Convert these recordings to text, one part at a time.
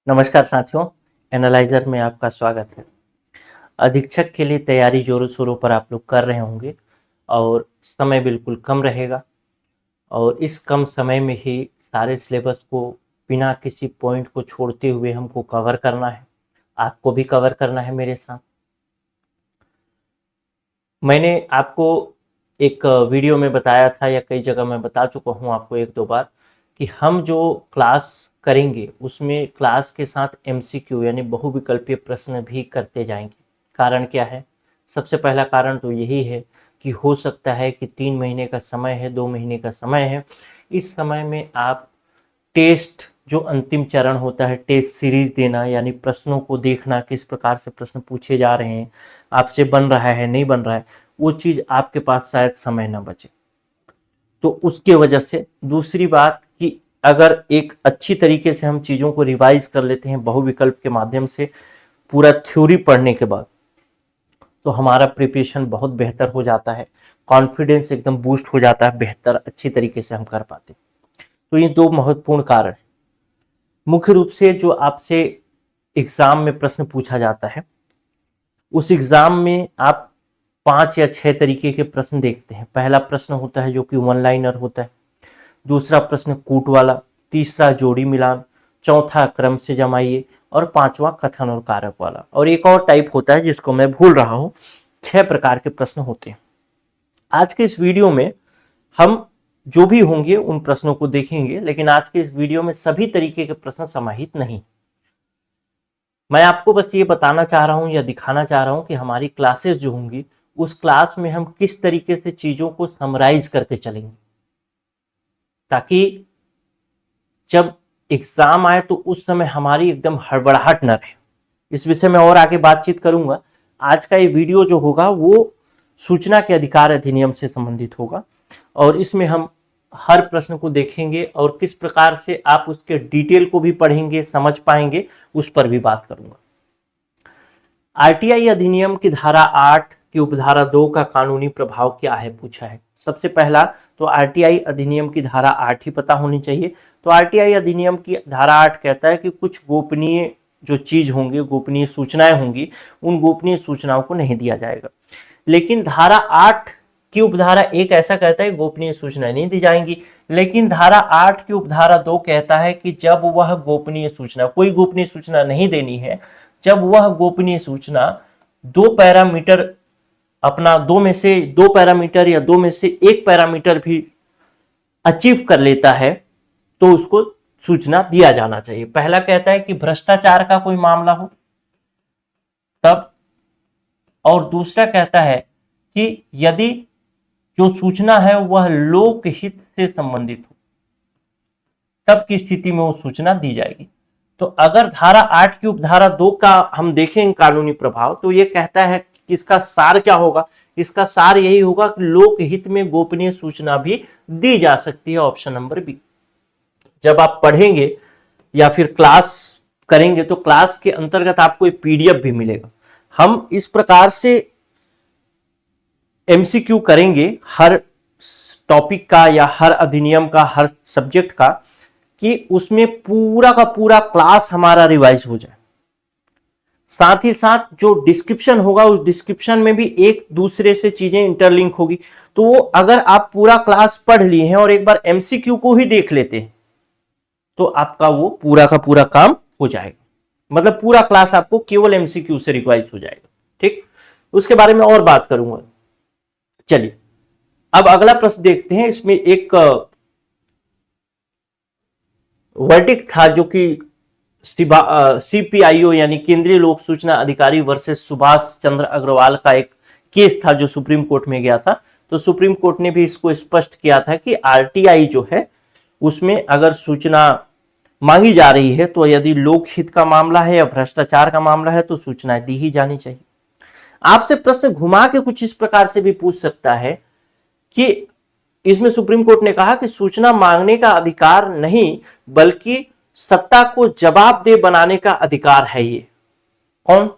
नमस्कार साथियों, एनालाइजर में आपका स्वागत है। अधीक्षक के लिए तैयारी जोरों शोरों पर आप लोग कर रहे होंगे और समय बिल्कुल कम रहेगा और इस कम समय में ही सारे सिलेबस को बिना किसी पॉइंट को छोड़ते हुए हमको कवर करना है। आपको भी कवर करना है मेरे साथ। मैंने आपको एक वीडियो में बताया था या कई जगह मैं बता चुका हूँ आपको एक दो बार कि हम जो क्लास करेंगे उसमें क्लास के साथ एमसीक्यू यानी बहुविकल्पीय प्रश्न भी करते जाएंगे। कारण क्या है? सबसे पहला कारण तो यही है कि हो सकता है कि 3 महीने का समय है, 2 महीने का समय है, इस समय में आप टेस्ट जो अंतिम चरण होता है टेस्ट सीरीज देना यानी प्रश्नों को देखना, किस प्रकार से प्रश्न पूछे जा रहे हैं, आपसे बन रहा है नहीं बन रहा है, वो चीज़ आपके पास शायद समय ना बचे। तो उसके वजह से दूसरी बात कि अगर एक अच्छी तरीके से हम चीज़ों को रिवाइज कर लेते हैं बहुविकल्प के माध्यम से पूरा थ्योरी पढ़ने के बाद, तो हमारा प्रिपरेशन बहुत बेहतर हो जाता है, कॉन्फिडेंस एकदम बूस्ट हो जाता है, बेहतर अच्छी तरीके से हम कर पाते हैं। तो ये दो महत्वपूर्ण कारण हैं। मुख्य रूप से जो आपसे एग्जाम में प्रश्न पूछा जाता है उस एग्जाम में आप 5 या 6 तरीके के प्रश्न देखते हैं। पहला प्रश्न होता है जो कि वन लाइनर होता है, दूसरा प्रश्न कूट वाला, तीसरा जोड़ी मिलान, चौथा क्रम से जमाइए और पांचवा कथन और कारक वाला। और एक और टाइप होता है जिसको मैं भूल रहा हूं। 6 प्रकार के प्रश्न होते हैं। आज के इस वीडियो में हम जो भी होंगे उन प्रश्नों को देखेंगे, लेकिन आज के इस वीडियो में सभी तरीके के प्रश्न समाहित नहीं। मैं आपको बस ये बताना चाह रहा हूं या दिखाना चाह रहा हूं कि हमारी क्लासेस जो होंगी उस क्लास में हम किस तरीके से चीजों को समराइज करके चलेंगे, ताकि जब एग्जाम आए तो उस समय हमारी एकदम हड़बड़ाहट न रहे। इस विषय में और आगे बातचीत करूंगा। आज का ये वीडियो जो होगा वो सूचना के अधिकार अधिनियम से संबंधित होगा और इसमें हम हर प्रश्न को देखेंगे और किस प्रकार से आप उसके डिटेल को भी पढ़ेंगे, समझ पाएंगे, उस पर भी बात करूंगा। आरटीआई अधिनियम की धारा 8 की उपधारा 2 का कानूनी प्रभाव क्या है पूछा है। सबसे पहला तो आरटीआई अधिनियम की धारा 8 ही पता होनी चाहिए। तो आरटीआई अधिनियम की धारा 8 कहता है कि कुछ गोपनीय जो चीज होंगे, गोपनीय सूचनाएं होंगी, उन गोपनीय सूचनाओं को नहीं दिया जाएगा। लेकिन धारा 8 की उपधारा 1 ऐसा कहता है गोपनीय सूचनाएं नहीं दी जाएंगी। लेकिन धारा 8 की उपधारा 2 कहता है कि जब वह गोपनीय सूचना, कोई गोपनीय सूचना नहीं देनी है, जब वह गोपनीय सूचना 2 पैरामीटर अपना 2 में से 2 पैरामीटर या 2 में से 1 पैरामीटर भी अचीव कर लेता है तो उसको सूचना दिया जाना चाहिए। पहला कहता है कि भ्रष्टाचार का कोई मामला हो तब, और दूसरा कहता है कि यदि जो सूचना है वह लोकहित से संबंधित हो तब की स्थिति में वो सूचना दी जाएगी। तो अगर धारा 8 की उपधारा 2 का हम देखें कानूनी प्रभाव, तो ये कहता है कि इसका सार क्या होगा। इसका सार यही होगा कि लोकहित में गोपनीय सूचना भी दी जा सकती है, ऑप्शन नंबर बी। जब आप पढ़ेंगे या फिर क्लास करेंगे तो क्लास के अंतर्गत आपको एक पीडीएफ भी मिलेगा। हम इस प्रकार से एमसीक्यू करेंगे हर टॉपिक का या हर अधिनियम का, हर सब्जेक्ट का, कि उसमें पूरा का पूरा क्लास हमारा रिवाइज हो जाए। साथ ही साथ जो डिस्क्रिप्शन होगा उस डिस्क्रिप्शन में भी एक दूसरे से चीजें इंटरलिंक होगी। तो वो अगर आप पूरा क्लास पढ़ लिए हैं और एक बार एमसीक्यू को ही देख लेते हैं तो आपका वो पूरा का पूरा काम हो जाएगा। मतलब पूरा क्लास आपको केवल एमसीक्यू से रिवाइज हो जाएगा। ठीक, उसके बारे में और बात करूंगा। चलिए अब अगला प्रश्न देखते हैं। इसमें एक वर्डिक्ट था जो कि सीपीआईओ यानी केंद्रीय लोक सूचना अधिकारी वर्सेस सुभाष चंद्र अग्रवाल का एक केस था जो सुप्रीम कोर्ट में गया था। तो सुप्रीम कोर्ट ने भी इसको स्पष्ट किया था कि आरटीआई जो है उसमें अगर सूचना मांगी जा रही है तो यदि लोकहित का मामला है या भ्रष्टाचार का मामला है तो सूचनाएं दी ही जानी चाहिए। आपसे प्रश्न घुमा के कुछ इस प्रकार से भी पूछ सकता है कि इसमें सुप्रीम कोर्ट ने कहा कि सूचना मांगने का अधिकार नहीं बल्कि सत्ता को जवाबदेह बनाने का अधिकार है। ये कौन?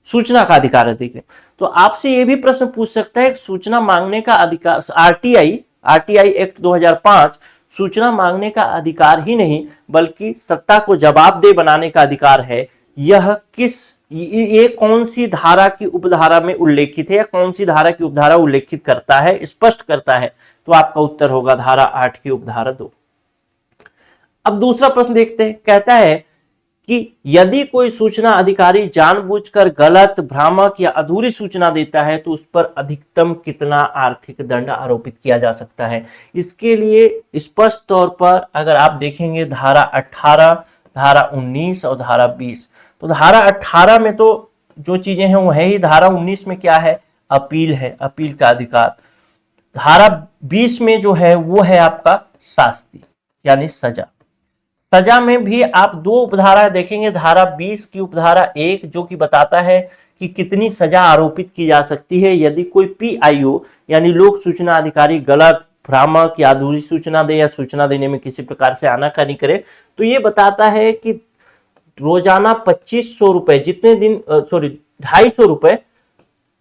सूचना का अधिकार है। तो आपसे ये भी प्रश्न पूछ सकता है सूचना मांगने का अधिकार, आरटीआई एक्ट 2005 सूचना मांगने का अधिकार ही नहीं बल्कि सत्ता को जवाबदेह बनाने का अधिकार है। यह ये कौन सी धारा की उपधारा में उल्लेखित है या कौन सी धारा की उपधारा उल्लेखित करता है, स्पष्ट करता है? तो आपका उत्तर होगा धारा 8 की उपधारा 2। अब दूसरा प्रश्न देखते हैं, कहता है कि यदि कोई सूचना अधिकारी जानबूझकर गलत, भ्रामक या अधूरी सूचना देता है तो उस पर अधिकतम कितना आर्थिक दंड आरोपित किया जा सकता है? इसके लिए स्पष्ट तौर पर अगर आप देखेंगे धारा 18, धारा 19 और धारा 20, तो धारा 18 में तो जो चीजें हैं वो है ही। धारा 19 में क्या है? अपील है, अपील का अधिकार। धारा 20 में जो है वो है आपका शास्ति यानी सजा। सजा में भी आप दो उपधारा देखेंगे, धारा 20 की उपधारा 1 जो कि बताता है कि कितनी सजा आरोपित की जा सकती है यदि कोई PIO यानी लोक सूचना अधिकारी गलत, भ्रामक या अधूरी सूचना दे या सूचना देने में किसी प्रकार से आनाकानी करे। तो ये बताता है कि रोजाना 2500 रुपए, जितने दिन 250 रुपए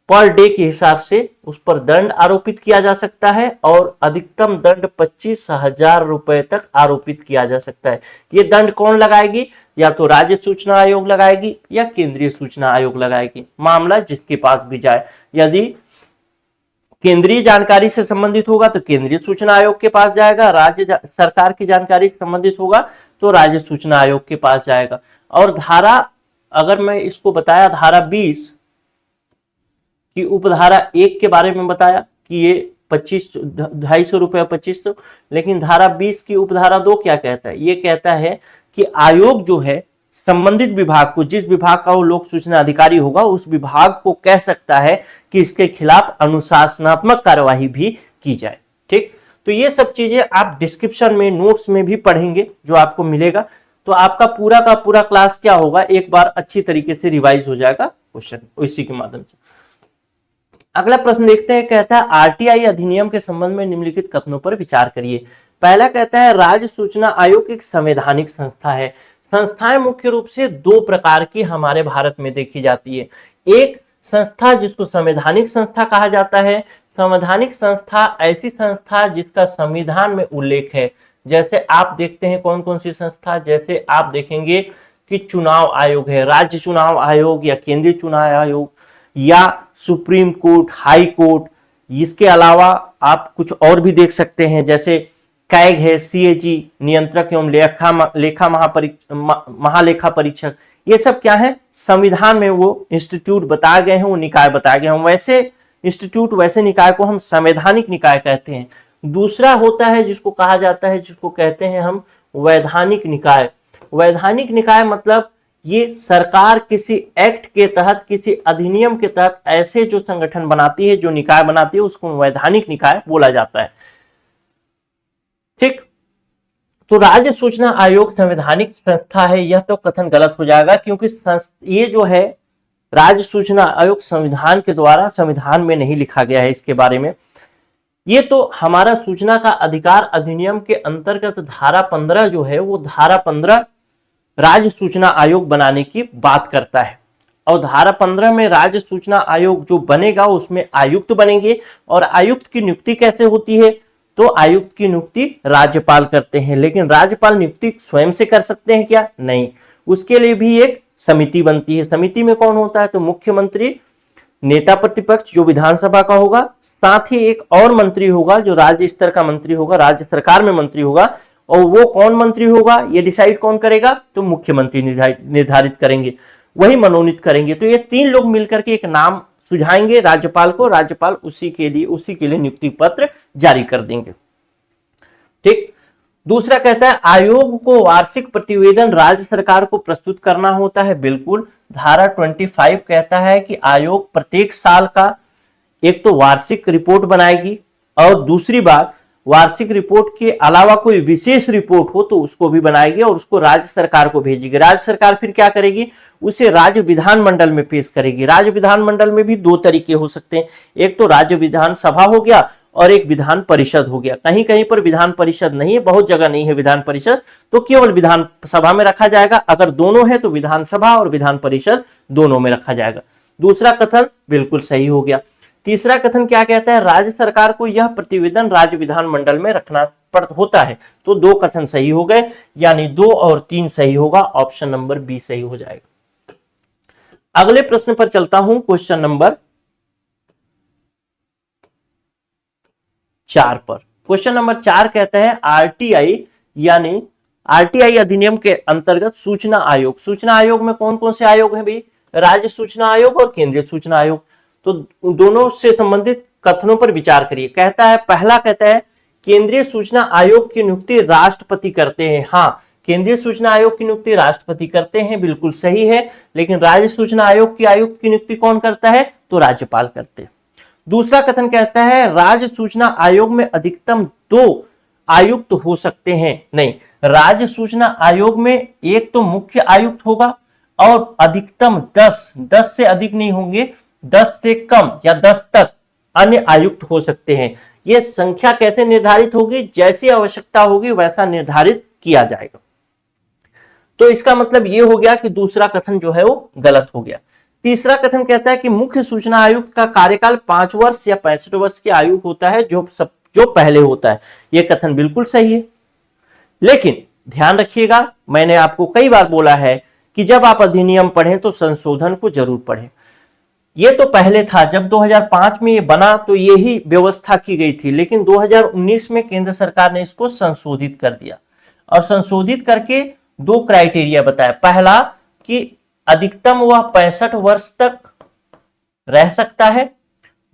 पर डे के हिसाब से उस पर दंड आरोपित किया जा सकता है और अधिकतम दंड 25,000 रुपए तक आरोपित किया जा सकता है। ये दंड कौन लगाएगी? या तो राज्य सूचना आयोग लगाएगी या केंद्रीय सूचना आयोग लगाएगी, मामला जिसके पास भी जाए। यदि केंद्रीय जानकारी से संबंधित होगा तो केंद्रीय सूचना आयोग के पास जाएगा, राज्य सरकार की जानकारी से संबंधित होगा तो राज्य सूचना आयोग के पास जाएगा। और धारा, अगर मैं इसको बताया धारा 20 की उपधारा 1 के बारे में बताया कि ये 250 रुपए 2500, लेकिन धारा 20 की उपधारा 2 क्या कहता है? ये कहता है कि आयोग जो है संबंधित विभाग को, जिस विभाग का वो लोक सूचना अधिकारी होगा उस विभाग को कह सकता है कि इसके खिलाफ अनुशासनात्मक कार्यवाही भी की जाए। ठीक, तो ये सब चीजें आप डिस्क्रिप्शन में, नोट्स में भी पढ़ेंगे जो आपको मिलेगा। तो आपका पूरा का पूरा क्लास क्या होगा, एक बार अच्छी तरीके से रिवाइज हो जाएगा क्वेश्चन इसी के माध्यम से। अगला प्रश्न देखते हैं, कहता है RTI अधिनियम के संबंध में निम्नलिखित कथनों पर विचार करिए। पहला कहता है राज्य सूचना आयोग एक संवैधानिक संस्था है। संस्थाएं मुख्य रूप से दो प्रकार की हमारे भारत में देखी जाती है। एक संस्था जिसको संवैधानिक संस्था कहा जाता है। संवैधानिक संस्था ऐसी संस्था जिसका संविधान में उल्लेख है। जैसे आप देखते हैं कौन कौन सी संस्था, जैसे आप देखेंगे कि चुनाव आयोग है, राज्य चुनाव आयोग या केंद्रीय चुनाव आयोग या सुप्रीम कोर्ट, हाई कोर्ट। इसके अलावा आप कुछ और भी देख सकते हैं, जैसे कैग है, CAG नियंत्रक एवं लेखा महालेखा परीक्षक। ये सब क्या है? संविधान में वो इंस्टीट्यूट बताए गए हैं, वो निकाय बताए गए हैं। वैसे इंस्टीट्यूट, वैसे निकाय को हम संवैधानिक निकाय कहते हैं। दूसरा होता है जिसको कहा जाता है, जिसको कहते हैं हम वैधानिक निकाय। वैधानिक निकाय मतलब ये सरकार किसी एक्ट के तहत, किसी अधिनियम के तहत ऐसे जो संगठन बनाती है, जो निकाय बनाती है, उसको वैधानिक निकाय बोला जाता है। ठीक, तो राज्य सूचना आयोग संवैधानिक संस्था है, यह तो कथन गलत हो जाएगा क्योंकि ये जो है राज्य सूचना आयोग संविधान के द्वारा, संविधान में नहीं लिखा गया है इसके बारे में। ये तो हमारा सूचना का अधिकार अधिनियम के अंतर्गत धारा 15 जो है, वो धारा 15 राज्य सूचना आयोग बनाने की बात करता है। और धारा 15 में राज्य सूचना आयोग जो बनेगा उसमें आयुक्त बनेंगे। और आयुक्त की नियुक्ति कैसे होती है? तो आयुक्त की नियुक्ति राज्यपाल करते हैं। लेकिन राज्यपाल नियुक्ति स्वयं से कर सकते हैं क्या? नहीं, उसके लिए भी एक समिति बनती है। समिति में कौन होता है? तो मुख्यमंत्री, नेता प्रतिपक्ष जो विधानसभा का होगा, साथ ही एक और मंत्री होगा जो राज्य स्तर का मंत्री होगा, राज्य सरकार में मंत्री होगा। और वो कौन मंत्री होगा ये डिसाइड कौन करेगा? तो मुख्यमंत्री निर्धारित करेंगे, वही मनोनीत करेंगे। तो ये तीन लोग मिलकर के एक नाम सुझाएंगे राज्यपाल को, राज्यपाल उसी के लिए नियुक्ति पत्र जारी कर देंगे। ठीक, दूसरा कहता है आयोग को वार्षिक प्रतिवेदन राज्य सरकार को प्रस्तुत करना होता है। बिल्कुल, धारा 25 कहता है कि आयोग प्रत्येक साल का एक तो वार्षिक रिपोर्ट बनाएगी और दूसरी बात वार्षिक रिपोर्ट के अलावा कोई विशेष रिपोर्ट हो तो उसको भी बनाएगी और उसको राज्य सरकार को भेजेगी। राज्य सरकार फिर क्या करेगी? उसे राज्य विधानमंडल में पेश करेगी। राज्य विधानमंडल में भी दो तरीके हो सकते हैं, एक तो राज्य विधानसभा हो गया और एक विधान परिषद हो गया। कहीं कहीं पर विधान परिषद नहीं है, बहुत जगह नहीं है विधान परिषद, तो केवल विधानसभा में रखा जाएगा। अगर दोनों है तो विधानसभा और विधान परिषद दोनों में रखा जाएगा। दूसरा कथन बिल्कुल सही हो गया। तीसरा कथन क्या कहता है, राज्य सरकार को यह प्रतिवेदन राज्य विधानमंडल में रखना होता है। तो 2 कथन सही हो गए, यानी 2 और 3 सही होगा, ऑप्शन नंबर बी सही हो जाएगा। अगले प्रश्न पर चलता हूं, क्वेश्चन नंबर 4 पर। क्वेश्चन नंबर 4 कहता है आरटीआई यानी आरटीआई अधिनियम के अंतर्गत सूचना आयोग। सूचना आयोग में कौन कौन से आयोग हैं भाई, राज्य सूचना आयोग और केंद्रीय सूचना आयोग। तो दोनों से संबंधित कथनों पर विचार करिए। कहता है, पहला कहता है केंद्रीय सूचना आयोग की नियुक्ति राष्ट्रपति करते हैं। हाँ, केंद्रीय सूचना आयोग की नियुक्ति राष्ट्रपति करते हैं, बिल्कुल सही है। लेकिन राज्य सूचना आयोग की आयुक्त की नियुक्ति कौन करता है, तो राज्यपाल करते हैं। दूसरा कथन कहता है राज्य सूचना आयोग में अधिकतम 2 आयुक्त हो सकते हैं। नहीं, राज्य सूचना आयोग में एक तो मुख्य आयुक्त होगा और अधिकतम 10 से अधिक नहीं होंगे, 10 से कम या 10 तक अन्य आयुक्त हो सकते हैं। यह संख्या कैसे निर्धारित होगी, जैसी आवश्यकता होगी वैसा निर्धारित किया जाएगा। तो इसका मतलब यह हो गया कि दूसरा कथन जो है वो गलत हो गया। तीसरा कथन कहता है कि मुख्य सूचना आयुक्त का कार्यकाल 5 वर्ष या 65 वर्ष की आयु होता है, जो पहले होता है। यह कथन बिल्कुल सही है। लेकिन ध्यान रखिएगा, मैंने आपको कई बार बोला है कि जब आप अधिनियम पढ़ें तो संशोधन को जरूर पढ़ें। ये तो पहले था, जब 2005 में ये बना तो यही व्यवस्था की गई थी, लेकिन 2019 में केंद्र सरकार ने इसको संशोधित कर दिया और संशोधित करके 2 क्राइटेरिया बताया। पहला कि अधिकतम वह 65 वर्ष तक रह सकता है।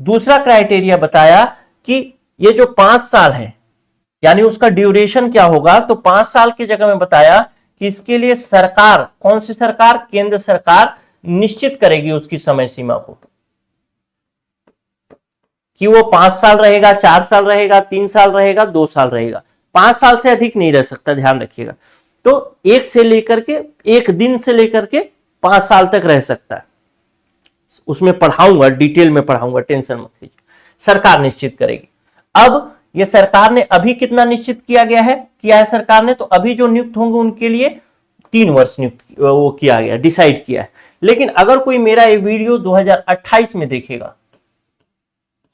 दूसरा क्राइटेरिया बताया कि ये जो 5 साल है यानी उसका ड्यूरेशन क्या होगा, तो 5 साल की जगह में बताया कि इसके लिए सरकार, कौन सी सरकार, केंद्र सरकार निश्चित करेगी उसकी समय सीमा को, कि वो 5 साल रहेगा, 4 साल रहेगा, 3 साल रहेगा, 2 साल रहेगा। 5 साल से अधिक नहीं रह सकता, ध्यान रखिएगा। तो 1 दिन से लेकर के 5 साल तक रह सकता है। उसमें पढ़ाऊंगा, डिटेल में पढ़ाऊंगा, टेंशन मत लीजिए। सरकार निश्चित करेगी। अब ये सरकार ने अभी कितना निश्चित किया है सरकार ने, तो अभी जो नियुक्त होंगे उनके लिए 3 वर्ष नियुक्त वो किया गया, डिसाइड किया है। लेकिन अगर कोई मेरा ये वीडियो 2028 में देखेगा,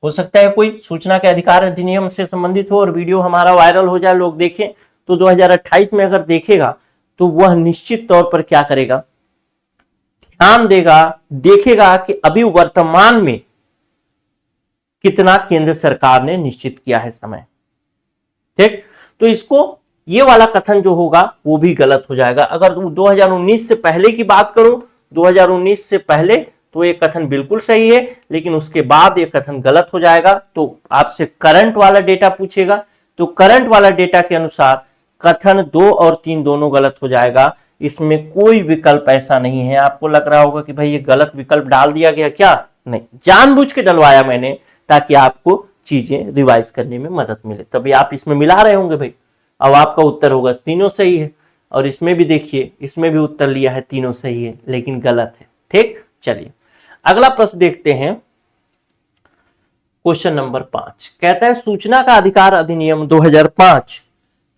हो सकता है कोई सूचना के अधिकार अधिनियम से संबंधित हो और वीडियो हमारा वायरल हो जाए, लोग देखें, तो 2028 में अगर देखेगा तो वह निश्चित तौर पर क्या करेगा, ध्यान देगा, देखेगा कि अभी वर्तमान में कितना केंद्र सरकार ने निश्चित किया है समय। ठीक, तो इसको ये वाला कथन जो होगा वो भी गलत हो जाएगा। अगर 2019 से पहले की बात करूं, 2019 से पहले तो ये कथन बिल्कुल सही है, लेकिन उसके बाद ये कथन गलत हो जाएगा। तो आपसे करंट वाला डेटा पूछेगा, तो करंट वाला डेटा के अनुसार कथन 2 और 3 दोनों गलत हो जाएगा। इसमें कोई विकल्प ऐसा नहीं है। आपको लग रहा होगा कि भाई ये गलत विकल्प डाल दिया गया क्या, नहीं, जानबूझ के डलवाया मैंने ताकि आपको चीजें रिवाइज करने में मदद मिले। तभी आप इसमें मिला रहे होंगे भाई। अब आपका उत्तर होगा तीनों सही है, और इसमें भी देखिए, इसमें भी उत्तर लिया है तीनों सही है, लेकिन गलत है। ठीक, चलिए अगला प्रश्न देखते हैं। क्वेश्चन नंबर 5 कहता है सूचना का अधिकार अधिनियम 2005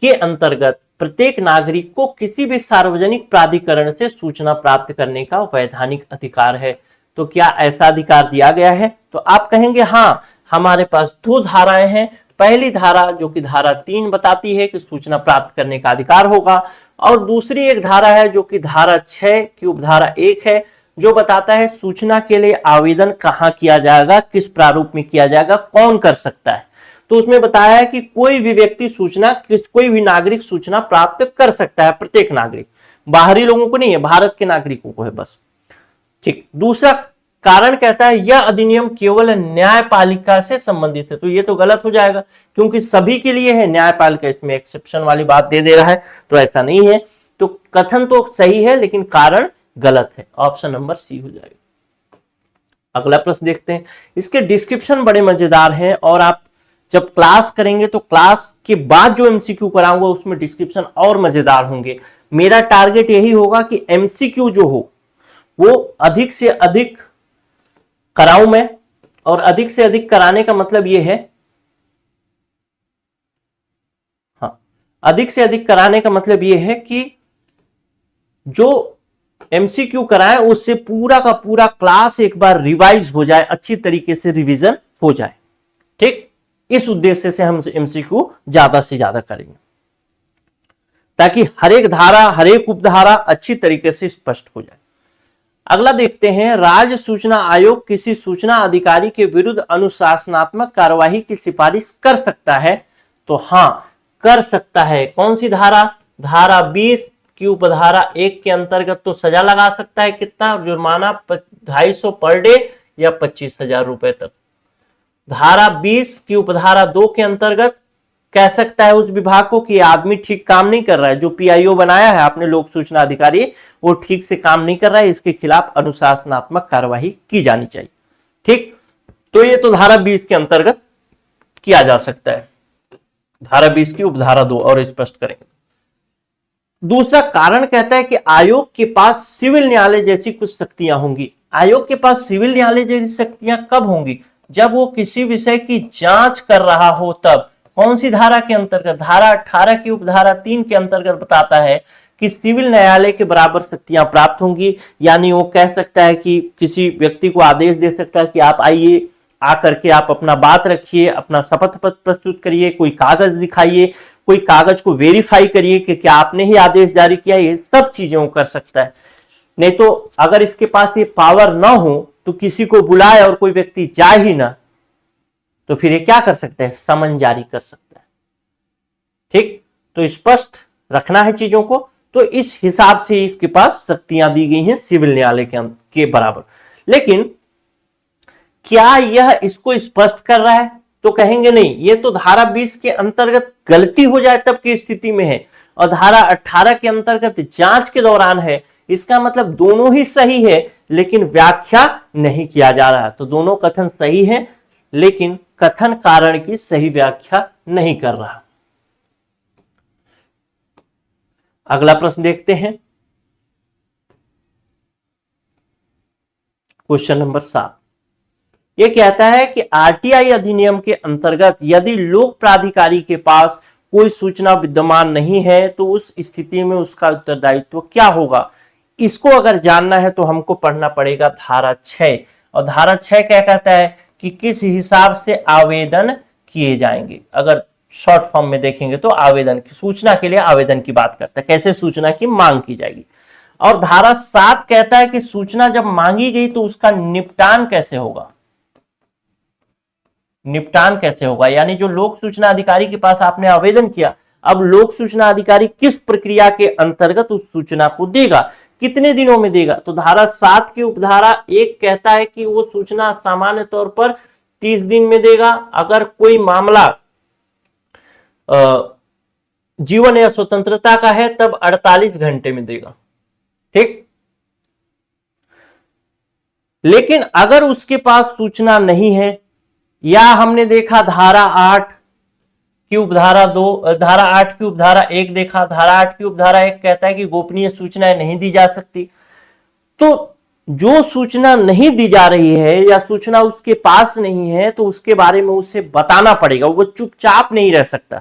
के अंतर्गत प्रत्येक नागरिक को किसी भी सार्वजनिक प्राधिकरण से सूचना प्राप्त करने का वैधानिक अधिकार है। तो क्या ऐसा अधिकार दिया गया है? तो आप कहेंगे हाँ, हमारे पास 2 धाराएं हैं। पहली धारा जो कि धारा 3 बताती है कि सूचना प्राप्त करने का अधिकार होगा, और दूसरी एक धारा है जो कि धारा 6 की उपधारा 1 है, जो बताता है सूचना के लिए आवेदन कहां किया जाएगा, किस प्रारूप में किया जाएगा, कौन कर सकता है। तो उसमें बताया है कि कोई भी व्यक्ति सूचना, कोई भी नागरिक सूचना प्राप्त कर सकता है, प्रत्येक नागरिक, बाहरी लोगों को नहीं है, भारत के नागरिकों को है बस। ठीक, दूसरा कारण कहता है यह अधिनियम केवल न्यायपालिका से संबंधित है। तो ये तो गलत हो जाएगा, क्योंकि सभी के लिए है, न्यायपालिका इसमें एक्सेप्शन वाली बात दे रहा है, तो ऐसा नहीं है। तो कथन तो सही है लेकिन कारण गलत है, ऑप्शन नंबर सी हो जाएगा। अगला प्रश्न देखते हैं। इसके डिस्क्रिप्शन बड़े मजेदार हैं, और आप जब क्लास करेंगे तो क्लास के बाद जो एमसीक्यू कराऊंगा उसमें डिस्क्रिप्शन और मजेदार होंगे। मेरा टारगेट यही होगा कि एमसीक्यू जो हो वो अधिक से अधिक कराऊं मैं, और अधिक से अधिक कराने का मतलब यह है, हाँ, अधिक से अधिक कराने का मतलब यह है कि जो एमसीक्यू कराएं, उससे पूरा का पूरा क्लास एक बार रिवाइज हो जाए, अच्छी तरीके से रिवीजन हो जाए। ठीक, इस उद्देश्य से हम एमसीक्यू ज्यादा से ज्यादा करेंगे, ताकि हर एक धारा, हर एक उपधारा अच्छी तरीके से स्पष्ट हो जाए। अगला देखते हैं, राज्य सूचना आयोग किसी सूचना अधिकारी के विरुद्ध अनुशासनात्मक कार्यवाही की सिफारिश कर सकता है। तो हां, कर सकता है। कौन सी धारा? धारा 20 की उपधारा 1 के अंतर्गत तो सजा लगा सकता है। कितना? जुर्माना 250 पर डे या 25,000 रुपए तक। धारा 20 की उपधारा 2 के अंतर्गत कह सकता है उस विभाग को कि आदमी ठीक काम नहीं कर रहा है, जो पीआईओ बनाया है आपने लोक सूचना अधिकारी, वो ठीक से काम नहीं कर रहा है, इसके खिलाफ अनुशासनात्मक कार्यवाही की जानी चाहिए। ठीक, तो ये तो धारा 20 के अंतर्गत किया जा सकता है। धारा 20 की उपधारा 2 और स्पष्ट करेंगे। दूसरा कारण कहता है कि आयोग के पास सिविल न्यायालय जैसी कुछ शक्तियां होंगी। आयोग के पास सिविल न्यायालय जैसी शक्तियां कब होंगी? जब वो किसी विषय की जांच कर रहा हो तब। कौन सी धारा के अंतर्गत? धारा 18 की उपधारा 3 के अंतर्गत बताता है कि सिविल न्यायालय के बराबर शक्तियां प्राप्त होंगी। यानी वो कह सकता है कि किसी व्यक्ति को आदेश दे सकता है कि आप आइए, आकर के आप अपना बात रखिए, अपना शपथ पत्र प्रस्तुत करिए, कोई कागज दिखाइए, कोई कागज को वेरीफाई करिए कि क्या आपने ही आदेश जारी किया। ये सब चीजें वो कर सकता है। नहीं तो अगर इसके पास ये पावर ना हो तो किसी को बुलाए और कोई व्यक्ति जाए ही ना, तो फिर ये क्या कर सकता है? समन जारी कर सकता है। ठीक, तो स्पष्ट रखना है चीजों को। तो इस हिसाब से इसके पास शक्तियां दी गई हैं सिविल न्यायालय के बराबर। लेकिन क्या यह इसको स्पष्ट कर रहा है? तो कहेंगे नहीं, ये तो धारा 20 के अंतर्गत गलती हो जाए तब की स्थिति में है, और धारा 18 के अंतर्गत जांच के दौरान है। इसका मतलब दोनों ही सही है, लेकिन व्याख्या नहीं किया जा रहा। तो दोनों कथन सही है, लेकिन कथन कारण की सही व्याख्या नहीं कर रहा। अगला प्रश्न देखते हैं, क्वेश्चन नंबर 7। यह कहता है कि आरटीआई अधिनियम के अंतर्गत यदि लोक प्राधिकारी के पास कोई सूचना विद्यमान नहीं है तो उस स्थिति में उसका उत्तरदायित्व क्या होगा? इसको अगर जानना है तो हमको पढ़ना पड़ेगा धारा 6। और धारा 6 क्या कहता है कि किस हिसाब से आवेदन किए जाएंगे। अगर शॉर्ट फॉर्म में देखेंगे तो आवेदन की, सूचना के लिए आवेदन की बात करता है, कैसे सूचना की मांग की जाएगी। और धारा 7 कहता है कि सूचना जब मांगी गई तो उसका निपटान कैसे होगा। निपटान कैसे होगा, यानी जो लोक सूचना अधिकारी के पास आपने आवेदन किया, अब लोक सूचना अधिकारी किस प्रक्रिया के अंतर्गत उस सूचना को देगा, कितने दिनों में देगा। तो धारा 7 की उपधारा 1 कहता है कि वो सूचना सामान्य तौर पर 30 दिन में देगा। अगर कोई मामला जीवन या स्वतंत्रता का है तब 48 घंटे में देगा। ठीक, लेकिन अगर उसके पास सूचना नहीं है, या हमने देखा धारा 8 की उपधारा 2, धारा 8 की उपधारा 1 देखा, धारा 8 की उपधारा 1 कहता है कि गोपनीय सूचनाएं नहीं दी जा सकती। तो जो सूचना नहीं दी जा रही है या सूचना उसके पास नहीं है तो उसके बारे में उसे बताना पड़ेगा। वो चुपचाप नहीं रह सकता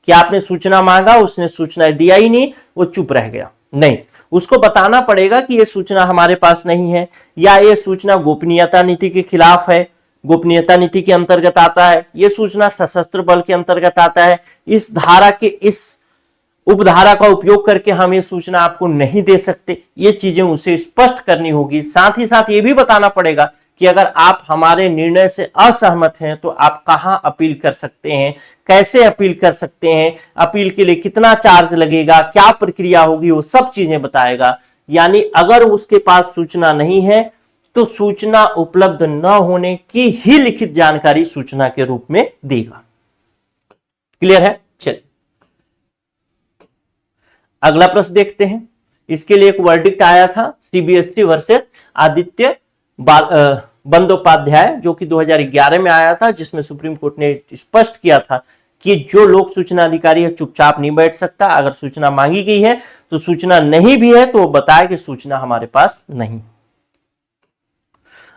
कि आपने सूचना मांगा, उसने सूचना दिया ही नहीं, वो चुप रह गया। नहीं, उसको बताना पड़ेगा कि यह सूचना हमारे पास नहीं है, या यह सूचना गोपनीयता नीति के खिलाफ है, गोपनीयता नीति के अंतर्गत आता है, यह सूचना सशस्त्र बल के अंतर्गत आता है। इस धारा के इस उपधारा का उपयोग करके हम ये सूचना आपको नहीं दे सकते। ये चीजें उसे स्पष्ट करनी होगी। साथ ही साथ ये भी बताना पड़ेगा कि अगर आप हमारे निर्णय से असहमत हैं तो आप कहां अपील कर सकते हैं, कैसे अपील कर सकते हैं, अपील के लिए कितना चार्ज लगेगा, क्या प्रक्रिया होगी, वो सब चीजें बताएगा। यानी अगर उसके पास सूचना नहीं है तो सूचना उपलब्ध न होने की ही लिखित जानकारी सूचना के रूप में देगा। क्लियर है? चलिए अगला प्रश्न देखते हैं। इसके लिए एक वर्डिक्ट आया था, सीबीएसई वर्सेस आदित्य बंदोपाध्याय, जो कि 2011 में आया था, जिसमें सुप्रीम कोर्ट ने स्पष्ट किया था कि जो लोक सूचना अधिकारी है चुपचाप नहीं बैठ सकता। अगर सूचना मांगी गई है तो सूचना नहीं भी है तो वो बताए कि सूचना हमारे पास नहीं।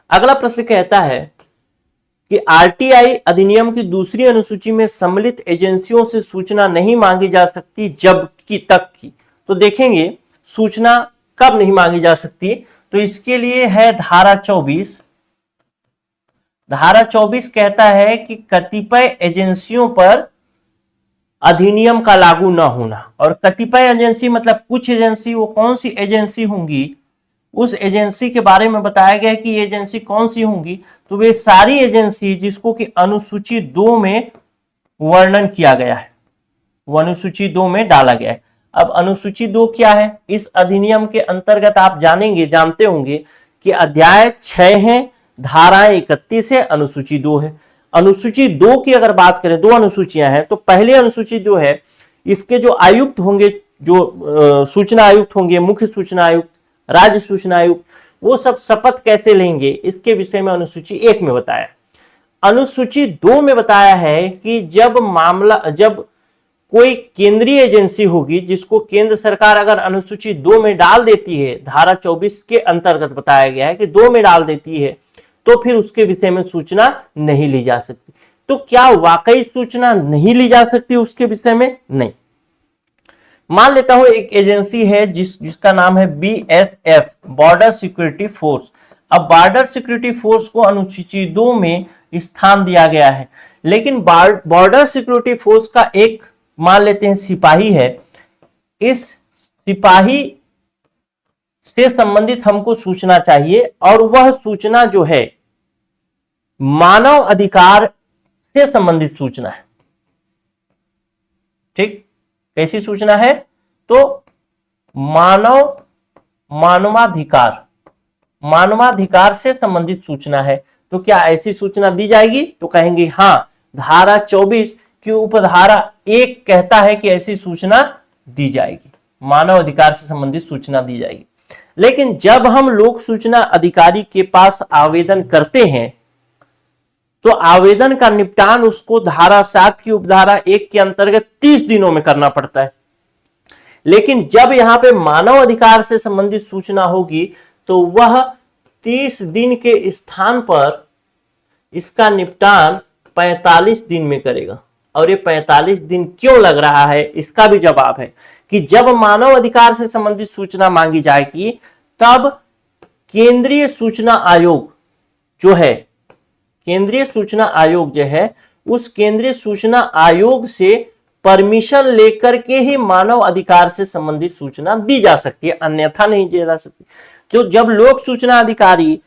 अगला प्रश्न कहता है कि आरटीआई अधिनियम की दूसरी अनुसूची में सम्मिलित एजेंसियों से सूचना नहीं मांगी जा सकती जबकि तक की। तो देखेंगे सूचना कब नहीं मांगी जा सकती, तो इसके लिए है धारा 24। धारा 24 कहता है कि कतिपय एजेंसियों पर अधिनियम का लागू न होना, और कतिपय एजेंसी मतलब कुछ एजेंसी, वो कौन सी एजेंसी होंगी, उस एजेंसी के बारे में बताया गया है कि ये एजेंसी कौन सी होंगी, तो वे सारी एजेंसी जिसको कि अनुसूची 2 में वर्णन किया गया है, वो अनुसूची 2 में डाला गया है। अब अनुसूची 2 क्या है, इस अधिनियम के अंतर्गत आप जानते होंगे कि अध्याय 6 है, धाराएं 31 है, अनुसूची 2 है। अनुसूची 2 की अगर बात करें, 2 अनुसूचियां हैं, तो पहली अनुसूची 2 है, इसके जो आयुक्त होंगे, जो सूचना आयुक्त होंगे, मुख्य सूचना आयुक्त, राज्य सूचना आयुक्त, वो सब शपथ कैसे लेंगे, इसके विषय में अनुसूची 1 में बताया। अनुसूची 2 में बताया है कि जब कोई केंद्रीय एजेंसी होगी जिसको केंद्र सरकार अगर अनुसूची 2 में डाल देती है, धारा 24 के अंतर्गत बताया गया है कि 2 में डाल देती है, तो फिर उसके विषय में सूचना नहीं ली जा सकती। तो क्या वाकई सूचना नहीं ली जा सकती उसके विषय में? नहीं। मान लेता हूं एक एजेंसी है जिसका नाम है BSF, बॉर्डर सिक्योरिटी फोर्स। अब बॉर्डर सिक्योरिटी फोर्स को अनुसूची 2 में स्थान दिया गया है, लेकिन बॉर्डर सिक्योरिटी फोर्स का एक मान लेते हैं सिपाही है, इस सिपाही से संबंधित हमको सूचना चाहिए, और वह सूचना जो है मानव अधिकार से संबंधित सूचना है। ठीक, कैसी सूचना है? तो मानवाधिकार से संबंधित सूचना है। तो क्या ऐसी सूचना दी जाएगी? तो कहेंगे हां, धारा 24 की उपधारा 1 कहता है कि ऐसी सूचना दी जाएगी, मानव अधिकार से संबंधित सूचना दी जाएगी। लेकिन जब हम लोक सूचना अधिकारी के पास आवेदन करते हैं, तो आवेदन का निपटान उसको धारा 7 की उपधारा 1 के अंतर्गत 30 दिनों में करना पड़ता है। लेकिन जब यहां पे मानव अधिकार से संबंधित सूचना होगी, तो वह 30 दिन के स्थान पर इसका निपटान 45 दिन में करेगा। और ये 45 दिन क्यों लग रहा है, इसका भी जवाब है कि जब मानव अधिकार से संबंधित सूचना मांगी जाएगी, तब केंद्रीय सूचना आयोग जो है, केंद्रीय सूचना आयोग जो है, उस केंद्रीय सूचना आयोग से परमिशन लेकर के ही मानव अधिकार से संबंधित सूचना दी जा सकती है, अन्यथा नहीं दी जा सकती। तो जब लोक सूचना अधिकारी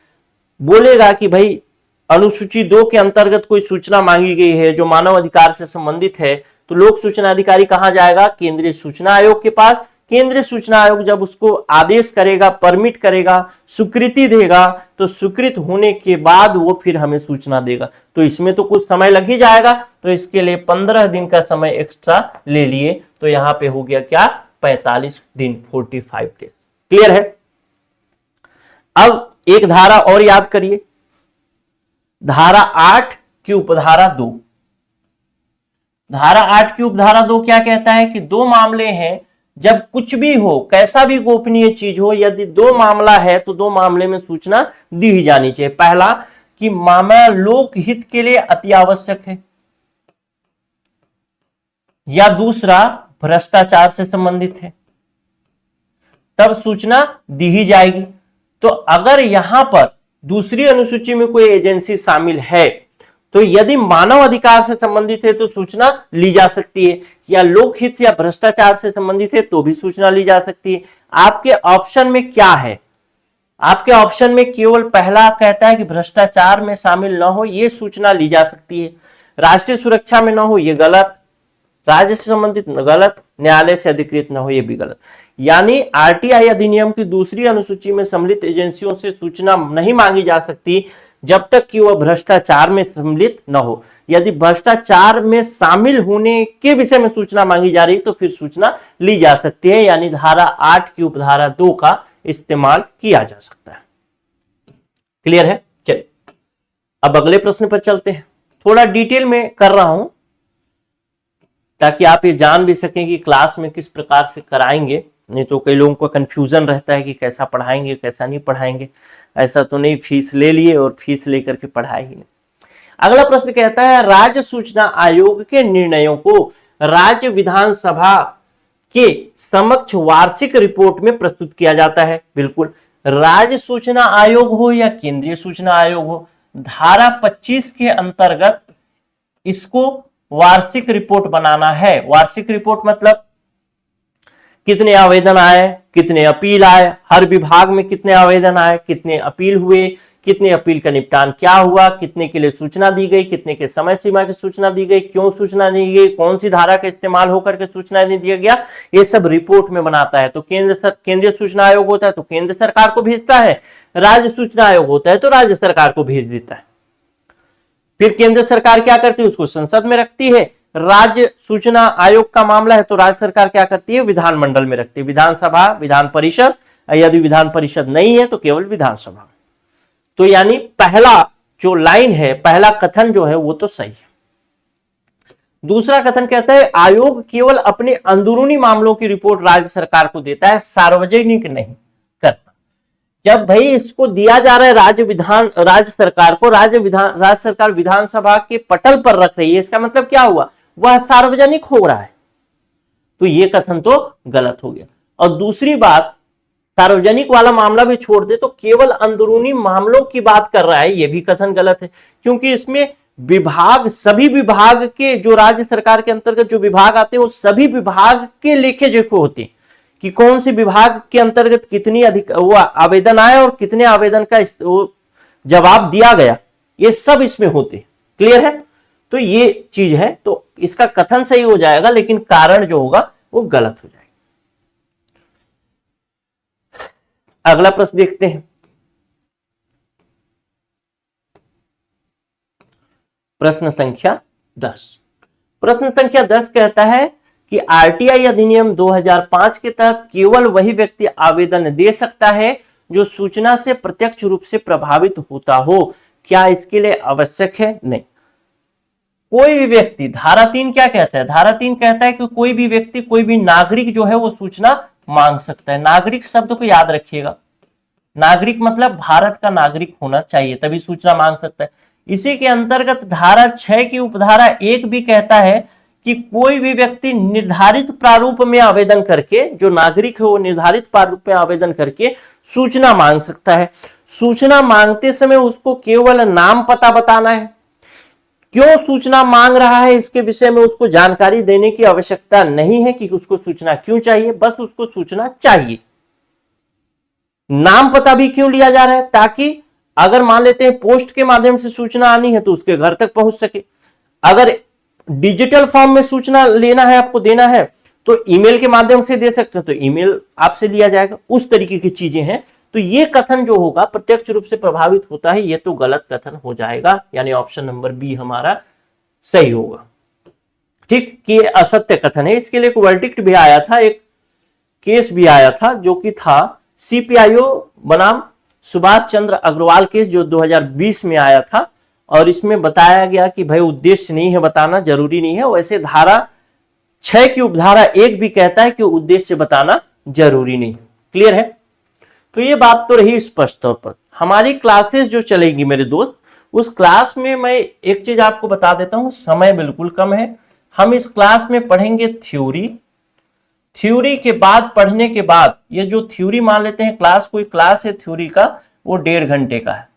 बोलेगा कि भाई अनुसूची 2 के अंतर्गत कोई सूचना मांगी गई है जो मानव अधिकार से संबंधित है, तो लोक सूचना अधिकारी कहां जाएगा? केंद्रीय सूचना आयोग के पास। केंद्रीय सूचना आयोग जब उसको आदेश करेगा, परमिट करेगा, स्वीकृति देगा, तो स्वीकृत होने के बाद वो फिर हमें सूचना देगा। तो इसमें तो कुछ समय लग ही जाएगा, तो इसके लिए 15 दिन का समय एक्स्ट्रा ले लिए, तो यहां पे हो गया क्या? 45 दिन, 45 डेज। क्लियर है? अब एक धारा और याद करिए, धारा 8 की उपधारा 2। धारा 8 की उपधारा 2 क्या कहता है कि 2 मामले हैं, जब कुछ भी हो, कैसा भी गोपनीय चीज हो, यदि 2 मामला है तो 2 मामले में सूचना दी ही जानी चाहिए। पहला कि मामला लोक हित के लिए अति आवश्यक है, या दूसरा भ्रष्टाचार से संबंधित है, तब सूचना दी ही जाएगी। तो अगर यहां पर दूसरी अनुसूची में कोई एजेंसी शामिल है, तो यदि मानव अधिकार से संबंधित है तो सूचना ली जा सकती है, या लोकहित या भ्रष्टाचार से संबंधित है तो भी सूचना ली जा सकती है। आपके ऑप्शन में क्या है? आपके ऑप्शन में केवल पहला कहता है कि भ्रष्टाचार में शामिल न हो, यह सूचना ली जा सकती है। राष्ट्रीय सुरक्षा में न हो, यह गलत। राज्य से संबंधित गलत। न्यायालय से अधिकृत न हो, यह भी गलत। यानी आरटीआई अधिनियम की दूसरी अनुसूची में सम्मिलित एजेंसियों से सूचना नहीं मांगी जा सकती जब तक कि वह भ्रष्टाचार में सम्मिलित न हो। यदि भ्रष्टाचार में शामिल होने के विषय में सूचना मांगी जा रही तो फिर सूचना ली जा सकती है, यानी धारा 8 की उपधारा 2 का इस्तेमाल किया जा सकता है। क्लियर है? चलिए अब अगले प्रश्न पर चलते हैं। थोड़ा डिटेल में कर रहा हूं ताकि आप ये जान भी सकें कि क्लास में किस प्रकार से कराएंगे, नहीं तो कई लोगों को कंफ्यूजन रहता है कि कैसा पढ़ाएंगे कैसा नहीं पढ़ाएंगे। ऐसा तो नहीं फीस ले लिए और फीस लेकर के पढ़ाएंगे नहीं। अगला प्रश्न कहता है राज्य सूचना आयोग के निर्णयों को राज्य विधानसभा के समक्ष वार्षिक रिपोर्ट में प्रस्तुत किया जाता है। बिल्कुल, राज्य सूचना आयोग हो या केंद्रीय सूचना आयोग हो, धारा 25 के अंतर्गत इसको वार्षिक रिपोर्ट बनाना है। वार्षिक रिपोर्ट मतलब कितने आवेदन आए, कितने अपील आए, हर विभाग में कितने आवेदन आए, कितने अपील हुए, कितने अपील का निपटान क्या हुआ, कितने के लिए सूचना दी गई, कितने के समय सीमा की सूचना दी गई, क्यों सूचना दी गई, कौन सी धारा का इस्तेमाल होकर के सूचना नहीं दिया गया, ये सब रिपोर्ट में बनाता है। तो केंद्रीय सूचना आयोग होता है तो केंद्र सरकार को भेजता है, राज्य सूचना आयोग होता है तो राज्य सरकार को भेज देता है। फिर केंद्र सरकार क्या करती है, उसको संसद में रखती है। राज्य सूचना आयोग का मामला है तो राज्य सरकार क्या करती है, विधानमंडल में रखती है, विधानसभा, विधान परिषद, यदि विधान परिषद नहीं है तो केवल विधानसभा। तो यानी पहला जो लाइन है, पहला कथन जो है वो तो सही है। दूसरा कथन कहता है आयोग केवल अपने अंदरूनी मामलों की रिपोर्ट राज्य सरकार को देता है, सार्वजनिक नहीं करता। जब भाई इसको दिया जा रहा है राज्य सरकार को, राज्य सरकार विधानसभा के पटल पर रख रही है, इसका मतलब क्या हुआ, वह सार्वजनिक हो रहा है, तो ये कथन तो गलत हो गया। और दूसरी बात, सार्वजनिक वाला मामला भी छोड़ दे तो केवल अंदरूनी मामलों की बात कर रहा है, यह भी कथन गलत है, क्योंकि इसमें विभाग, सभी विभाग के, जो राज्य सरकार के अंतर्गत जो विभाग आते हैं वो सभी विभाग के लेखे जोखे होते हैं कि कौन से विभाग के अंतर्गत कितनी अधिक वो आवेदन आए और कितने आवेदन का जवाब दिया गया, ये सब इसमें होते। क्लियर है? तो ये चीज है, तो इसका कथन सही हो जाएगा लेकिन कारण जो होगा वो गलत हो जाएगा। अगला प्रश्न देखते हैं। प्रश्न संख्या 10। प्रश्न संख्या 10 कहता है कि आरटीआई अधिनियम 2005 के तहत केवल वही व्यक्ति आवेदन दे सकता है जो सूचना से प्रत्यक्ष रूप से प्रभावित होता हो। क्या इसके लिए आवश्यक है? नहीं। कोई भी व्यक्ति, धारा 3 क्या कहता है, धारा 3 कहता है कि कोई भी व्यक्ति, कोई भी नागरिक जो है वो सूचना मांग सकता है। नागरिक शब्द को याद रखिएगा, नागरिक मतलब भारत का नागरिक होना चाहिए तभी सूचना मांग सकता है। इसी के अंतर्गत धारा 6 की उपधारा 1 भी कहता है कि कोई भी व्यक्ति निर्धारित प्रारूप में आवेदन करके, जो नागरिक है वो निर्धारित प्रारूप में आवेदन करके सूचना मांग सकता है। सूचना मांगते समय उसको केवल नाम पता बताना है, क्यों सूचना मांग रहा है इसके विषय में उसको जानकारी देने की आवश्यकता नहीं है कि उसको सूचना क्यों चाहिए, बस उसको सूचना चाहिए। नाम पता भी क्यों लिया जा रहा है, ताकि अगर मान लेते हैं पोस्ट के माध्यम से सूचना आनी है तो उसके घर तक पहुंच सके। अगर डिजिटल फॉर्म में सूचना लेना है, आपको देना है, तो ईमेल के माध्यम से दे सकते हैं, तो ईमेल आपसे लिया जाएगा। उस तरीके की चीजें हैं। तो ये कथन जो होगा प्रत्यक्ष रूप से प्रभावित होता है, ये तो गलत कथन हो जाएगा, यानी ऑप्शन नंबर बी हमारा सही होगा। ठीक, कि ये असत्य कथन है। इसके लिए एक वर्डिक्ट भी आया था, एक केस भी आया था जो कि था सीपीआईओ बनाम सुभाष चंद्र अग्रवाल केस, जो 2020 में आया था। और इसमें बताया गया कि भाई उद्देश्य नहीं है बताना, जरूरी नहीं है। वैसे धारा 6 की उपधारा 1 भी कहता है कि उद्देश्य बताना जरूरी नहीं। क्लियर है? तो ये बात तो रही स्पष्ट तौर पर। हमारी क्लासेस जो चलेगी मेरे दोस्त, उस क्लास में मैं एक चीज आपको बता देता हूं, समय बिल्कुल कम है। हम इस क्लास में पढ़ेंगे थ्योरी। थ्योरी के बाद, पढ़ने के बाद, ये जो थ्योरी मान लेते हैं क्लास, कोई क्लास है थ्योरी का, वो 1.5 घंटे का है।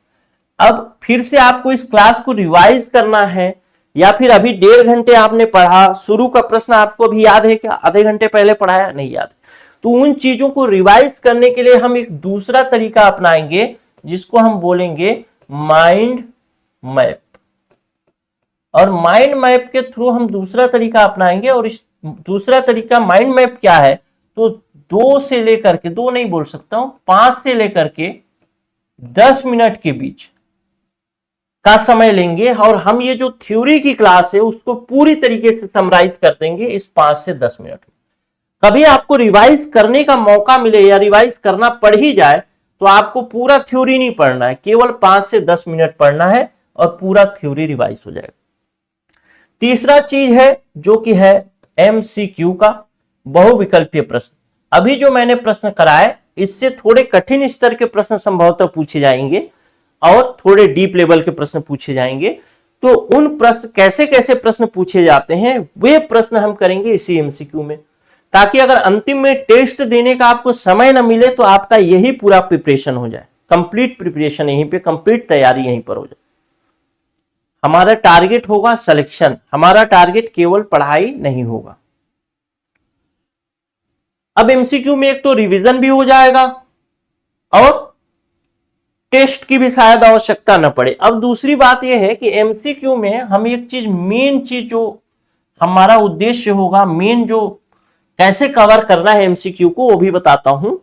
अब फिर से आपको इस क्लास को रिवाइज करना है, या फिर अभी 1.5 घंटे आपने पढ़ा, शुरू का प्रश्न आपको अभी याद है क्या? आधे घंटे पहले पढ़ाया, नहीं याद। तो उन चीजों को रिवाइज करने के लिए हम एक दूसरा तरीका अपनाएंगे जिसको हम बोलेंगे माइंड मैप। और माइंड मैप के थ्रू हम दूसरा तरीका अपनाएंगे। और इस दूसरा तरीका माइंड मैप क्या है, तो 2 से लेकर के, 2 नहीं बोल सकता हूं, 5 से लेकर के 10 मिनट के बीच का समय लेंगे और हम ये जो थ्योरी की क्लास है उसको पूरी तरीके से समराइज कर देंगे इस 5 से 10 मिनट में। कभी आपको रिवाइज करने का मौका मिले या रिवाइज करना पड़ ही जाए तो आपको पूरा थ्योरी नहीं पढ़ना है, केवल 5 से 10 मिनट पढ़ना है और पूरा थ्योरी रिवाइज हो जाएगा। तीसरा चीज है जो कि है एमसीक्यू का बहुविकल्पीय प्रश्न। अभी जो मैंने प्रश्न कराए इससे थोड़े कठिन स्तर के प्रश्न संभवतः पूछे जाएंगे और थोड़े डीप लेवल के प्रश्न पूछे जाएंगे। तो उन प्रश्न, कैसे कैसे प्रश्न पूछे जाते हैं, वे प्रश्न हम करेंगे इसी एमसीक्यू में। ताकि अगर अंतिम में टेस्ट देने का आपको समय ना मिले तो आपका यही पूरा प्रिपरेशन हो जाए, कंप्लीट प्रिपरेशन यहीं पे, कंप्लीट तैयारी यहीं पर हो जाए। हमारा टारगेट होगा सिलेक्शन, हमारा टारगेट केवल पढ़ाई नहीं होगा। अब एमसीक्यू में एक तो रिवीजन भी हो जाएगा और टेस्ट की भी शायद आवश्यकता न पड़े। अब दूसरी बात यह है कि एमसीक्यू में हम एक चीज, मेन चीज जो हमारा उद्देश्य होगा, मेन जो कैसे कवर करना है एमसीक्यू को, वो भी बताता हूं।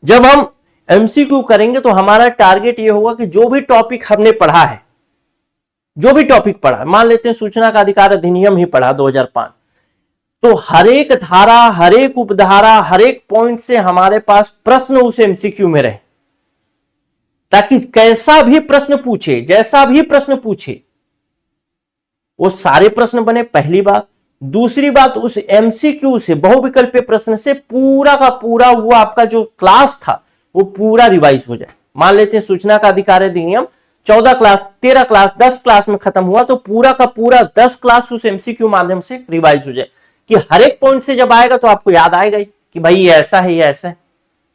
जब हम एमसीक्यू करेंगे तो हमारा टारगेट ये होगा कि जो भी टॉपिक हमने पढ़ा है, जो भी टॉपिक पढ़ा, मान लेते हैं सूचना का अधिकार अधिनियम ही पढ़ा 2005, तो हर एक धारा, हर एक उपधारा, हर एक पॉइंट से हमारे पास प्रश्न उस एमसीक्यू में रहे, ताकि कैसा भी प्रश्न पूछे, जैसा भी प्रश्न पूछे, वो सारे प्रश्न बने, पहली बात। दूसरी बात, उस एमसीक्यू से, बहुविकल्पीय प्रश्न से पूरा का पूरा वो आपका जो क्लास था वो पूरा रिवाइज हो जाए। मान लेते हैं सूचना का अधिकार अधिनियम 14 क्लास, 13 क्लास, 10 क्लास में खत्म हुआ, तो पूरा का पूरा 10 क्लास उस एमसीक्यू माध्यम से रिवाइज हो जाए, कि हर एक पॉइंट से जब आएगा तो आपको याद आएगा कि भाई ये ऐसा है, ये ऐसा है।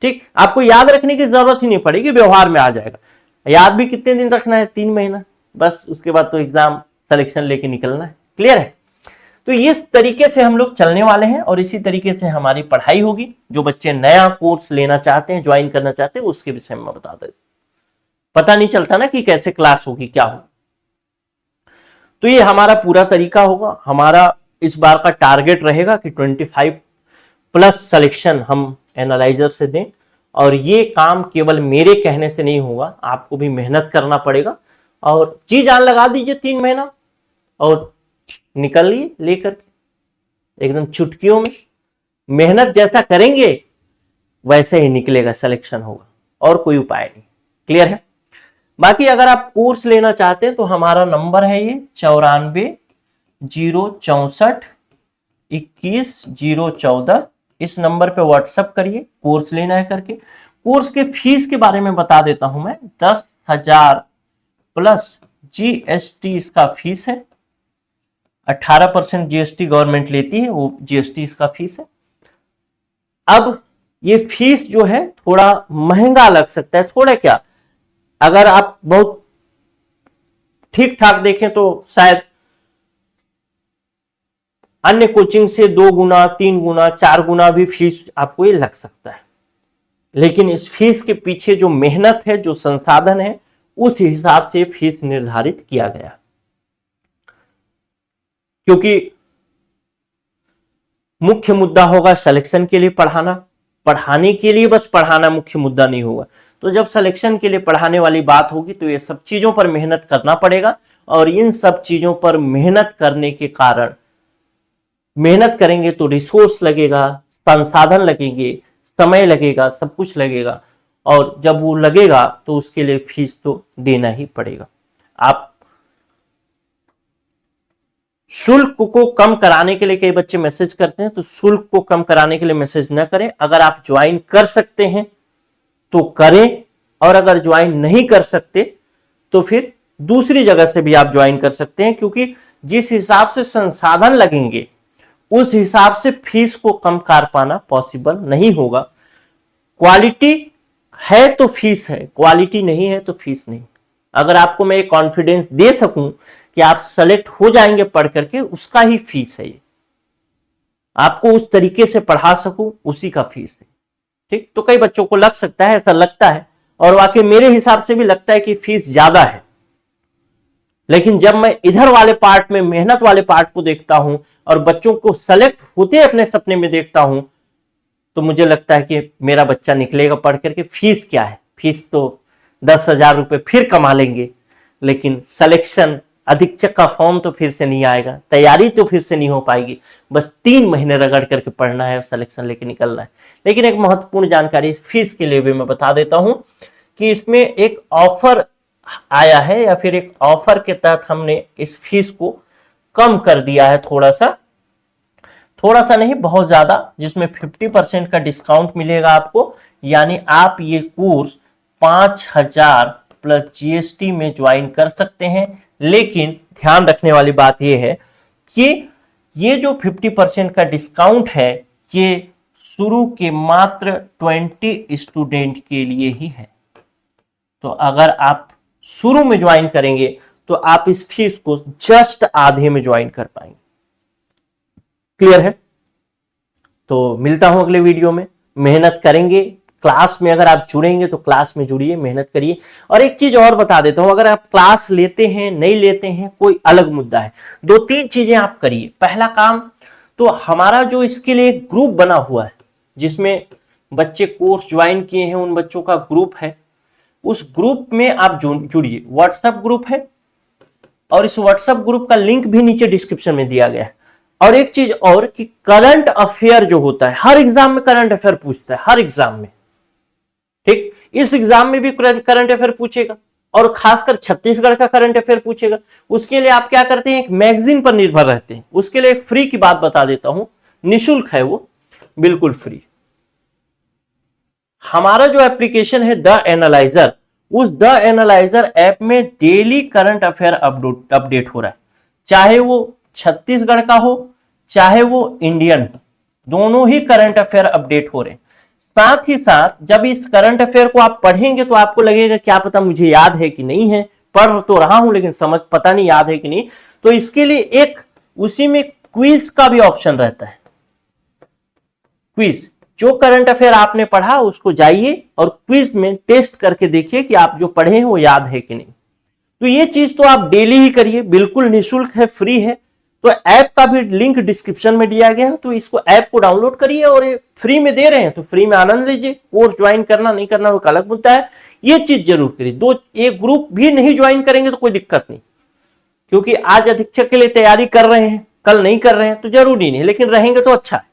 ठीक, आपको याद रखने की जरूरत ही नहीं पड़ेगी, व्यवहार में आ जाएगा। याद भी कितने दिन रखना है? 3 महीना, बस। उसके बाद तो एग्जाम सिलेक्शन लेके निकलना है। क्लियर है? तो इस तरीके से हम लोग चलने वाले हैं और इसी तरीके से हमारी पढ़ाई होगी। जो बच्चे नया कोर्स लेना चाहते हैं, ज्वाइन करना चाहते हैं, उसके विषय में बता देते। पता नहीं चलता ना कि कैसे क्लास होगी, क्या होगा। तो ये हमारा पूरा तरीका होगा। हमारा इस बार का टारगेट रहेगा कि 25+ सिलेक्शन हम एनालाइजर से दें, और ये काम केवल मेरे कहने से नहीं होगा, आपको भी मेहनत करना पड़ेगा। और जी जान लगा दीजिए 3 महीना और निकलिए लेकर एकदम चुटकियों में। मेहनत जैसा करेंगे वैसे ही निकलेगा, सिलेक्शन होगा, और कोई उपाय नहीं। क्लियर है? बाकी अगर आप कोर्स लेना चाहते हैं तो हमारा नंबर है ये 94-064-21-014। इस नंबर पे व्हाट्सएप करिए, कोर्स लेना है करके। कोर्स के फीस के बारे में बता देता हूं मैं। 10,000 प्लस जीएसटी इसका फीस है। 18% जीएसटी गवर्नमेंट लेती है, वो जीएसटी इसका फीस है। अब ये फीस जो है थोड़ा महंगा लग सकता है, थोड़ा क्या, अगर आप बहुत ठीक ठाक देखें तो शायद अन्य कोचिंग से 2 गुना, 3 गुना, 4 गुना भी फीस आपको ये लग सकता है। लेकिन इस फीस के पीछे जो मेहनत है, जो संसाधन है, उस हिसाब से फीस निर्धारित किया गया। क्योंकि मुख्य मुद्दा होगा सिलेक्शन के लिए पढ़ाना। पढ़ाने के लिए बस पढ़ाना मुख्य मुद्दा नहीं होगा। तो जब सिलेक्शन के लिए पढ़ाने वाली बात होगी तो ये सब चीजों पर मेहनत करना पड़ेगा। और इन सब चीजों पर मेहनत करने के कारण, मेहनत करेंगे तो रिसोर्स लगेगा, संसाधन लगेंगे, समय लगेगा, सब कुछ लगेगा। और जब वो लगेगा तो उसके लिए फीस तो देना ही पड़ेगा। आप शुल्क को कम कराने के लिए, कई बच्चे मैसेज करते हैं, तो शुल्क को कम कराने के लिए मैसेज न करें। अगर आप ज्वाइन कर सकते हैं तो करें, और अगर ज्वाइन नहीं कर सकते तो फिर दूसरी जगह से भी आप ज्वाइन कर सकते हैं। क्योंकि जिस हिसाब से संसाधन लगेंगे उस हिसाब से फीस को कम कर पाना पॉसिबल नहीं होगा। क्वालिटी है तो फीस है, क्वालिटी नहीं है तो फीस नहीं। अगर आपको मैं कॉन्फिडेंस दे सकूं कि आप सेलेक्ट हो जाएंगे पढ़ करके, उसका ही फीस है ये। आपको उस तरीके से पढ़ा सकूं, उसी का फीस है। ठीक, तो कई बच्चों को लग सकता है, ऐसा लगता है, और वाकई मेरे हिसाब से भी लगता है कि फीस ज्यादा है। लेकिन जब मैं इधर वाले पार्ट में, मेहनत वाले पार्ट को देखता हूं और बच्चों को सेलेक्ट होते अपने सपने में देखता हूं, तो मुझे लगता है कि मेरा बच्चा निकलेगा पढ़ करके। फीस क्या है? फीस तो 10,000 रुपए फिर कमा लेंगे, लेकिन सिलेक्शन, अधीक्षक का फॉर्म तो फिर से नहीं आएगा, तैयारी तो फिर से नहीं हो पाएगी। बस 3 महीने रगड़ करके पढ़ना है, सिलेक्शन लेके निकलना है। लेकिन एक महत्वपूर्ण जानकारी फीस के लिए भी मैं बता देता हूं कि इसमें एक ऑफर आया है, या फिर एक ऑफर के तहत हमने इस फीस को कम कर दिया है। थोड़ा सा नहीं, बहुत ज्यादा, जिसमें 50% का डिस्काउंट मिलेगा आपको। यानी आप ये कोर्स 5,000 प्लस जीएसटी में ज्वाइन कर सकते हैं। लेकिन ध्यान रखने वाली बात यह है कि ये जो 50% का डिस्काउंट है, ये शुरू के मात्र 20 स्टूडेंट के लिए ही है। तो अगर आप शुरू में ज्वाइन करेंगे तो आप इस फीस को जस्ट आधे में ज्वाइन कर पाएंगे। क्लियर है? तो मिलता हूं अगले वीडियो में। मेहनत करेंगे, क्लास में अगर आप जुड़ेंगे तो क्लास में जुड़िए, मेहनत करिए। और एक चीज और बता देता हूं, अगर आप क्लास लेते हैं नहीं लेते हैं कोई अलग मुद्दा है, 2-3 चीजें आप करिए। पहला काम तो हमारा जो इसके लिए एक ग्रुप बना हुआ है जिसमें बच्चे कोर्स ज्वाइन किए हैं, उन बच्चों का ग्रुप है, उस ग्रुप में आप जुड़िए। व्हाट्सएप ग्रुप है और इस व्हाट्सएप ग्रुप का लिंक भी नीचे डिस्क्रिप्शन में दिया गया है। और एक चीज और कि करंट अफेयर जो होता है, हर एग्जाम में करंट अफेयर पूछता है, हर एग्जाम में, ठीक, इस एग्जाम में भी करंट अफेयर पूछेगा और खासकर छत्तीसगढ़ का करंट अफेयर पूछेगा। उसके लिए आप क्या करते हैं, एक मैगजीन पर निर्भर रहते हैं। उसके लिए एक फ्री की बात बता देता हूं, निःशुल्क है वो, बिल्कुल फ्री। हमारा जो एप्लीकेशन है द एनालाइजर, उस द एनालाइजर ऐप में डेली करंट अफेयर अपडेट हो रहा है, चाहे वो छत्तीसगढ़ का हो चाहे वो इंडियन हो, दोनों ही करंट अफेयर अपडेट हो रहे हैं। साथ ही साथ जब इस करंट अफेयर को आप पढ़ेंगे तो आपको लगेगा क्या पता मुझे याद है कि नहीं है, पढ़ तो रहा हूं लेकिन समझ पता नहीं याद है कि नहीं। तो इसके लिए एक उसी में क्विज का भी ऑप्शन रहता है। क्विज, जो करंट अफेयर आपने पढ़ा उसको जाइए और क्विज में टेस्ट करके देखिए कि आप जो पढ़े हैं वो याद है कि नहीं। तो ये चीज तो आप डेली ही करिए, बिल्कुल निःशुल्क है, फ्री है। तो ऐप का भी लिंक डिस्क्रिप्शन में दिया गया है, तो इसको ऐप को डाउनलोड करिए और ये फ्री में दे रहे हैं तो फ्री में आनंद लीजिए। कोर्स ज्वाइन करना नहीं करना वो अलग मुद्दा है, ये चीज जरूर करिए। एक ग्रुप भी नहीं ज्वाइन करेंगे तो कोई दिक्कत नहीं, क्योंकि आज अधीक्षक के लिए तैयारी कर रहे हैं, कल नहीं कर रहे हैं तो जरूरी नहीं, लेकिन रहेंगे तो अच्छा है।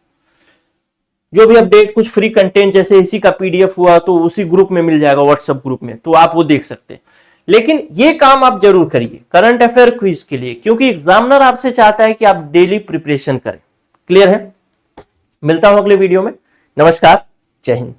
जो भी अपडेट, कुछ फ्री कंटेंट जैसे इसी का पीडीएफ हुआ तो उसी ग्रुप में मिल जाएगा, व्हाट्सएप ग्रुप में, तो आप वो देख सकते हैं। लेकिन ये काम आप जरूर करिए करंट अफेयर क्विज के लिए, क्योंकि एग्जामिनर आपसे चाहता है कि आप डेली प्रिपरेशन करें। क्लियर है? मिलता हूं अगले वीडियो में। नमस्कार, जय हिंद।